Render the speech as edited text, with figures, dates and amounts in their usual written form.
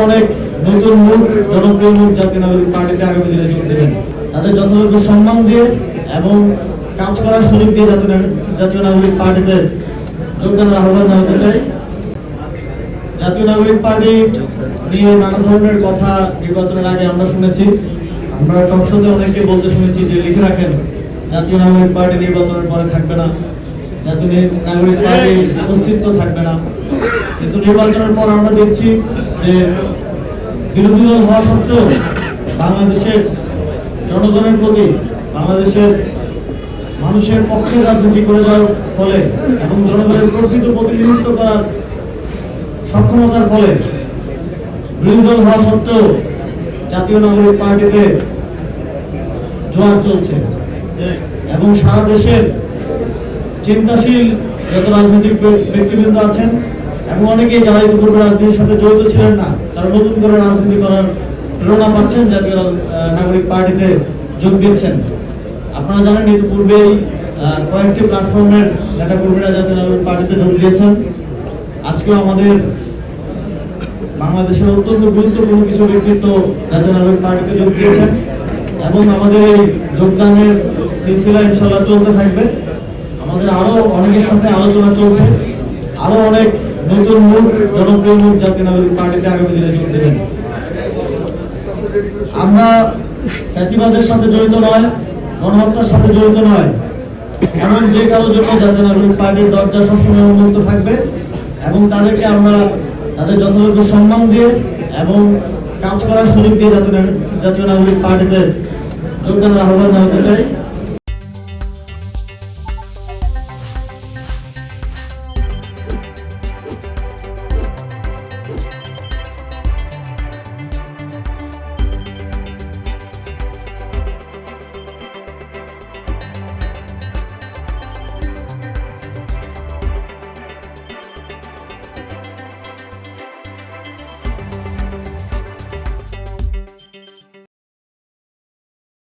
অনেক নতুন মুখ, জনপ্রিয় মুখ জাতীয় নাগরিক পার্টিতে আগামী দিনে যোগ দেবেন। তাদের যথাযোগ্য সম্মান দিয়ে এবং কাজ করার সুযোগ দিয়ে জাতীয় নাগরিক পার্টিতে যোগদানের আহ্বান জানাতে চাই। জাতীয় নাগরিক পার্টি নিয়ে নানা ধরনের কথা নির্বাচনের আগে আমরা শুনেছি। আমরা সংসদে অনেককে বলতে শুনেছি যে লিখে রাখেন জাতীয় নাগরিক পার্টি নির্বাচনের পরে থাকবে না, জাতীয় নাগরিক পার্টির অস্তিত্ব থাকবে না। কিন্তু নির্বাচনের পর আমরা দেখছি যে বিরোধী দল হওয়া সত্ত্বেও বাংলাদেশের জনগণের প্রতি, বাংলাদেশের মানুষের পক্ষে রাজনীতি করে যাওয়ার ফলে এবং জনগণের প্রকৃত প্রতিনিধিত্ব করার সক্ষমতার ফলে বিরোধী দল হওয়া সত্ত্বেও জাতীয় নাগরিক পার্টিতে জোয়ার চলছে এবং সারা দেশের চিন্তাশীল যত রাজনৈতিক ব্যক্তিবৃন্দ আছেন এবং অনেকেই যারা ইতিপূর্বে রাজনীতির সাথে জড়িত ছিলেন না, তারা নতুন করে রাজনীতি করার প্রেরণা পাচ্ছেন, জাতীয় নাগরিক পার্টিতে যোগ দিচ্ছেন। আপনারা জানেন ইতিপূর্বেই কয়েকটি প্ল্যাটফর্মের নেতা কর্মীরা জাতীয় নাগরিক পার্টিতে যোগ দিয়েছেন। আজকেও আমাদের বাংলাদেশের অত্যন্ত গুরুত্বপূর্ণ কিছু ব্যক্তিত্ব জাতীয় নাগরিক পার্টিতে যোগ দিয়েছেন এবং আমাদের এই যোগদানের সিলসিলা ইনশাআল্লাহ চলতে থাকবে। আমাদের আরো অনেকের সাথে আলোচনা চলছে, আরো অনেক নতুন মুখ, জনপ্রিয় মুখ জাতীয় নাগরিক পার্টিতে আগামী দিনে যোগ দেবেন। আমরা ফ্যাসিবাদের সাথে জড়িত নয়, গণহত্যার সাথে জড়িত নয়, এমন যে কারোর জন্য জাতীয় নাগরিক পার্টির দরজা সবসময় উন্মুক্ত থাকবে এবং তাদেরকে আমরা তাদের যথাযোগ্য সম্মান দিয়ে এবং কাজ করার সুযোগ দিয়ে জাতীয় নাগরিক পার্টিতে যোগদানের আহ্বান জানাতে চাই।